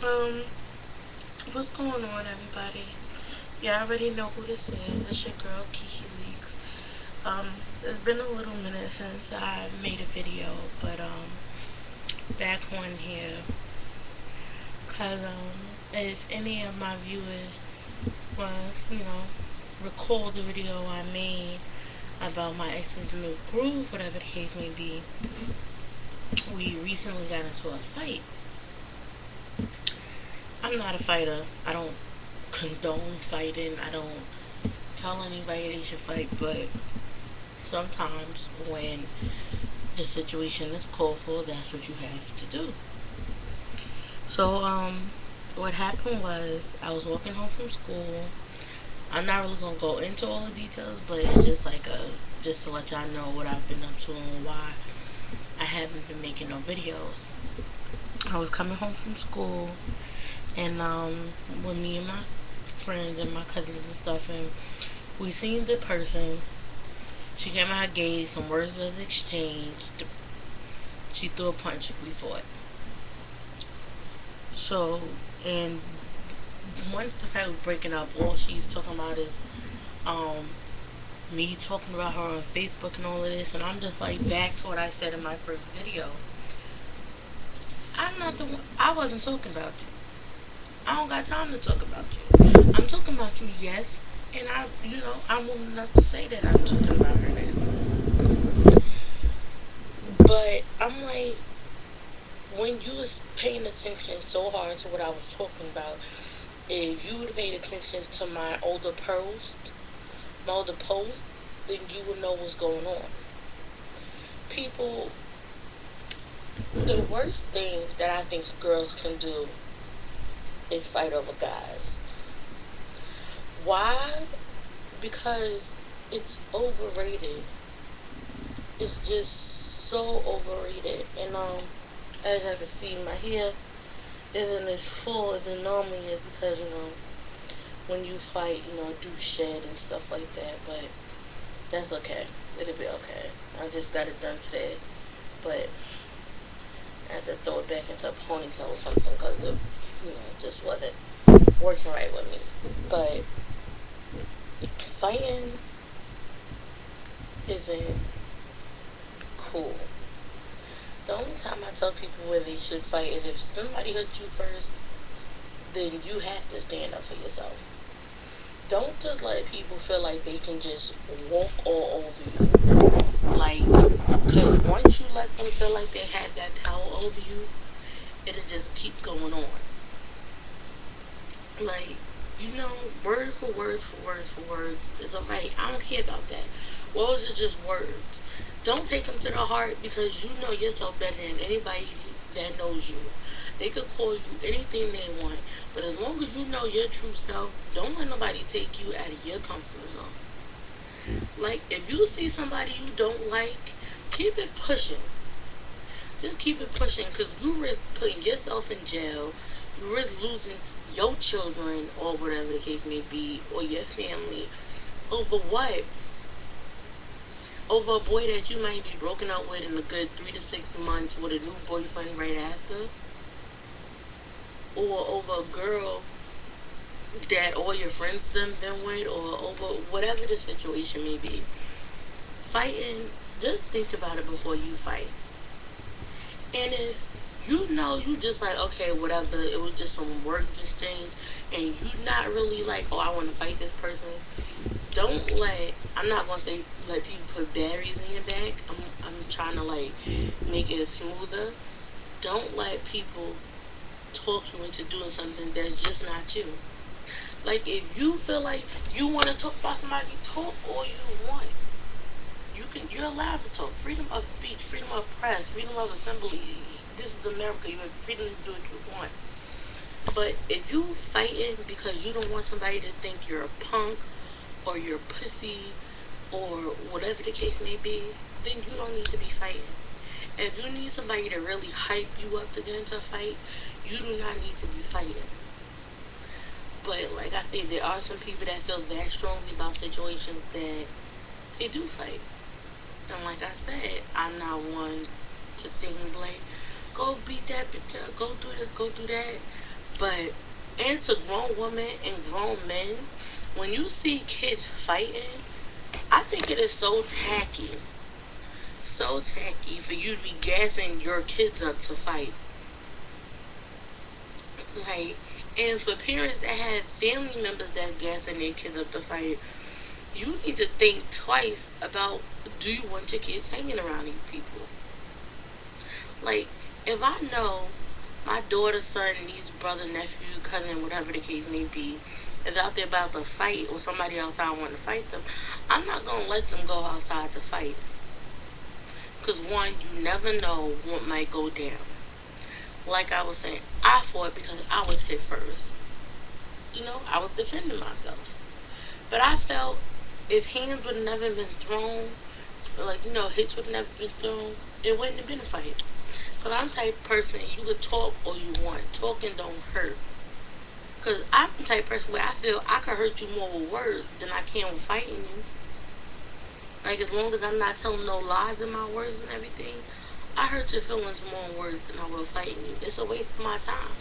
Um, what's going on, everybody? Yeah, I already know who this is. It's your girl, Kiki Leaks. It's been a little minute since I made a video, but back on here, cause if any of my viewers, well, recall the video I made about my ex's new groove, whatever the case may be, we recently got into a fight. I'm not a fighter. I don't condone fighting. I don't tell anybody they should fight, but sometimes when the situation is called for, that's what you have to do. So, what happened was I was walking home from school. I'm not really gonna go into all the details, but it's just like just to let y'all know what I've been up to and why I haven't been making no videos. I was coming home from school, and with me and my friends and my cousins and stuff, and we seen the person. She came out her gate, some words was exchanged. She threw a punch. We fought. So, and once the fight was breaking up, all she's talking about is um me talking about her on Facebook and all of this, and I'm just like back to what I said in my first video. I'm not the one. I wasn't talking about you. I don't got time to talk about you. I'm talking about you, yes, and I'm old enough to say that I'm talking about her now. But I'm like, when you was paying attention so hard to what I was talking about, if you would have paid attention to my older post, then you would know what's going on. People, the worst thing that I think girls can do is fight over guys. Why? Because it's overrated. It's just so overrated. And as I can see, my hair isn't as full as it normally is because when you fight, do shed and stuff like that. But that's okay. It'll be okay. I just got it done today, but I had to throw it back into a ponytail or something because it, just wasn't working right with me. But fighting isn't cool. The only time I tell people where they should fight is if somebody hurt you first, then you have to stand up for yourself. Don't just let people feel like they can just walk all over you. Like, because once you let them feel like they have that power over you, it'll just keep going on. Like, word for words for words for words. It's alright. I don't care about that. Words are just words. Don't take them to the heart because you know yourself better than anybody that knows you. They could call you anything they want, but as long as you know your true self, don't let nobody take you out of your comfort zone. Like, if you see somebody you don't like, keep it pushing. Just keep it pushing because you risk putting yourself in jail. You risk losing your children or whatever the case may be, or your family. Over what? Over a boy that you might be broken up with in a good 3 to 6 months with a new boyfriend right after? Or over a girl that all your friends done been with, or over whatever the situation may be. Fighting, just think about it before you fight. And if you just like, okay, whatever, it was just some words exchange, and you not really like, oh, I want to fight this person, don't I'm not going to say let people put batteries in your back. I'm trying to like make it smoother. Don't let people talk you into doing something that's just not you. Like, if you feel like you want to talk about somebody, talk all you want. You're allowed to talk. Freedom of speech, freedom of press, freedom of assembly. This is America. You have freedom to do what you want. But if you fighting because you don't want somebody to think you're a punk or you're a pussy or whatever the case may be, then you don't need to be fighting. If you need somebody to really hype you up to get into a fight, you do not need to be fighting. But like I said, there are some people that feel that strongly about situations that they do fight. And like I said, I'm not one to sing and play, go beat that bitch up, go do this, go do that. But and to grown women and grown men, when you see kids fighting, I think it is so tacky for you to be gassing your kids up to fight. Like, and for parents that have family members that's gassing their kids up to fight, you need to think twice about, do you want your kids hanging around these people? Like, if I know my daughter, son, niece, brother, nephew, cousin, whatever the case may be, is out there about to fight or somebody else I want to fight them, I'm not going to let them go outside to fight. Because one, you never know what might go down. Like I was saying, I fought because I was hit first. I was defending myself. But I felt if hands would have never been thrown, or like, hits would have never been thrown, it wouldn't have been a fight. Because I'm the type of person, you could talk all you want. Talking don't hurt. Because I'm the type of person where I feel I could hurt you more with words than I can with fighting you. Like, as long as I'm not telling no lies in my words and everything, I hurt your feelings more in words than I will fighting you. It's a waste of my time.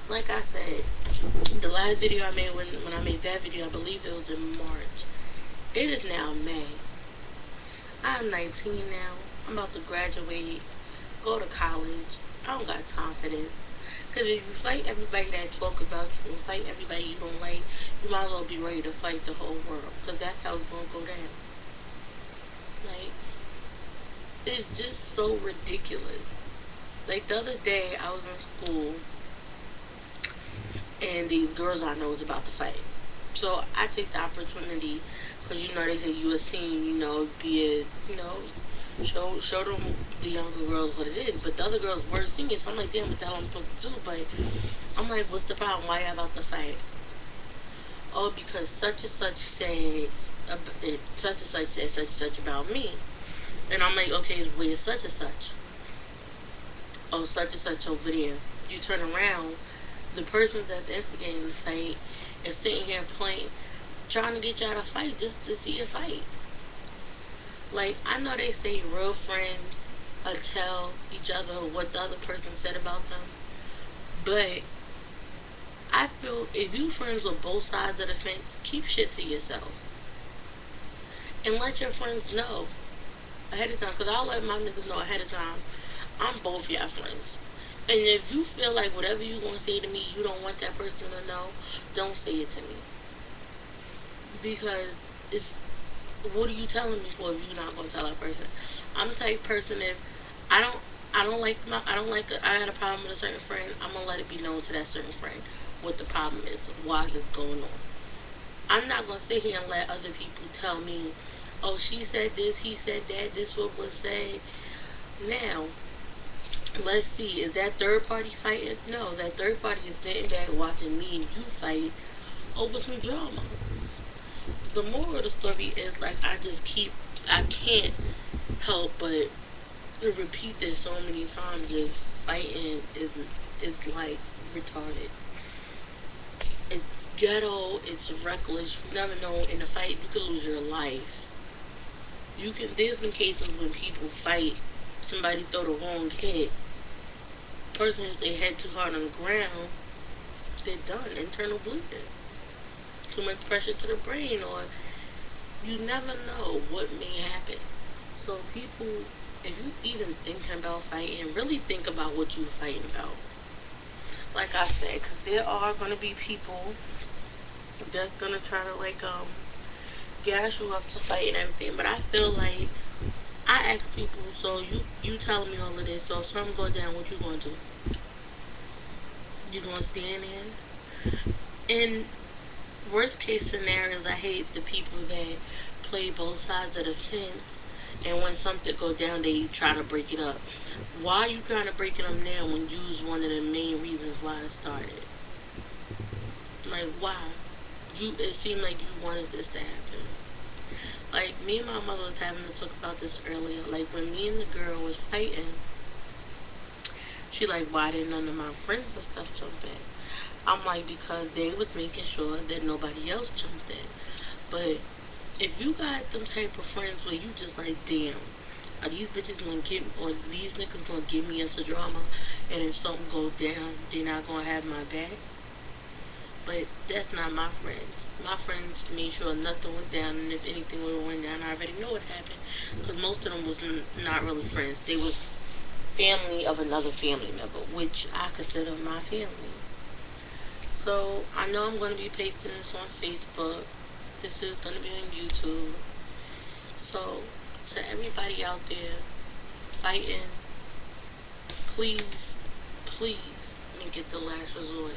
Like I said, the last video I made, when I made that video, I believe it was in March. It is now May. I'm 19 now. I'm about to graduate, go to college. I don't got time for this. Because if you fight everybody that talk about you and fight everybody you don't like, you might as well be ready to fight the whole world. Because that's how it's going to go down. Like, it's just so ridiculous. Like, the other day, I was in school, and these girls I know was about to fight. So, I take the opportunity, because, they say you a seen, be it, show them, the younger girls, what it is. But the other girls were singing, so I'm like, damn, what the hell I'm supposed to do? But I'm like, what's the problem? Why y'all about to fight? Oh, because such and such said, such and such said such and such about me. And I'm like, okay, where's such and such? Oh, such and such over there. You turn around, the person that's instigating the fight is sitting here playing, trying to get y'all to fight just to see a fight. Like, I know they say real friends tell each other what the other person said about them, but I feel if you friends with both sides of the fence, keep shit to yourself. And let your friends know ahead of time, because I'll let my niggas know ahead of time, I'm both y'all friends. And if you feel like whatever you gonna say to me, you don't want that person to know, don't say it to me. Because it's, what are you telling me for if you're not gonna tell that person? I'm the type of person, if I don't I had a problem with a certain friend, I'm gonna let it be known to that certain friend what the problem is, why this going on. I'm not gonna sit here and let other people tell me, oh, she said this, he said that, this what was said. Now, let's see, is that third party fighting? No, that third party is sitting back watching me and you fight over some drama. The moral of the story is, like, I can't help but repeat this so many times, that fighting is like retarded. It's ghetto, it's reckless, you never know, in a fight you could lose your life. There's been cases when people fight, somebody throw the wrong hit, person hits their head too hard on the ground, they're done, internal bleeding. Too much pressure to the brain, or you never know what may happen. So people, if you even thinking about fighting, really think about what you're fighting about. Like I said, because there are going to be people that's going to try to, like, gas you up to fight and everything. But I feel like, I ask people, so you telling me all of this, so if something go down, what you going to do? You going to stand in? In worst case scenarios, I hate the people that play both sides of the fence, and when something go down, they try to break it up. Why are you trying to break it up now when you was one of the main reasons why it started? Like, why? It seemed like you wanted this to happen. Like, me and my mother was having to talk about this earlier. Like, when me and the girl was fighting, she like, why didn't none of my friends and stuff jump in? I'm like, because they was making sure that nobody else jumped in. But if you got them type of friends where you just like, damn, Are these bitches gonna get, or these niggas gonna get me into drama, and if something goes down, they're not gonna have my back? But that's not my friends. My friends made sure nothing went down, and if anything would have went down, I already know what happened. Because most of them was not really friends. They was family of another family member, which I consider my family. So I know I'm going to be pasting this on Facebook. This is going to be on YouTube. So to everybody out there fighting, please, please make it the last resort.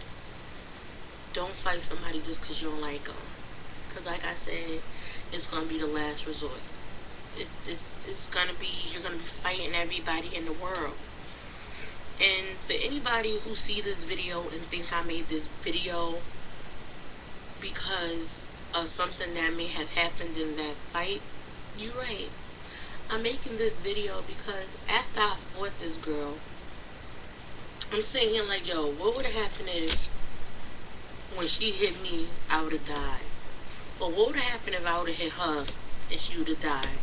Don't fight somebody just because you don't like them. Because like I said, it's going to be the last resort. It's going to be, you're going to be fighting everybody in the world. And for anybody who see this video and think I made this video because of something that may have happened in that fight, you're right. I'm making this video because after I fought this girl, I'm sitting here like, yo, what would have happened if when she hit me, I would have died? Or what would have happened if I would have hit her and she would have died?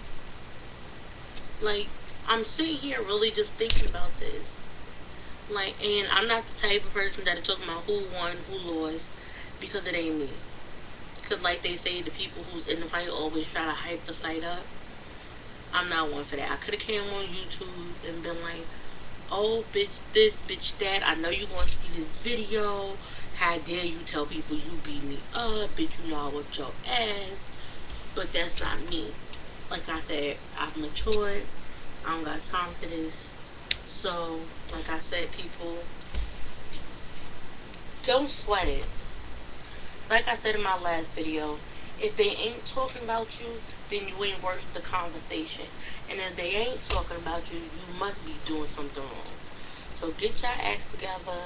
Like, I'm sitting here really just thinking about this. Like, and I'm not the type of person that is talking about who won, who lost, because it ain't me. Because like they say, the people who's in the fight always try to hype the fight up. I'm not one for that. I could have came on YouTube and been like, oh, bitch this, bitch that. I know you want to see this video. How dare you tell people you beat me up, bitch, you know I whipped your ass. But that's not me. Like I said, I've matured. I don't got time for this. So, like I said, people, don't sweat it. Like I said in my last video, if they ain't talking about you, then you ain't worth the conversation. And if they ain't talking about you, you must be doing something wrong. So get your acts together,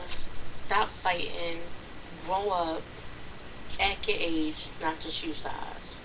stop fighting, grow up, act your age, not your shoe size.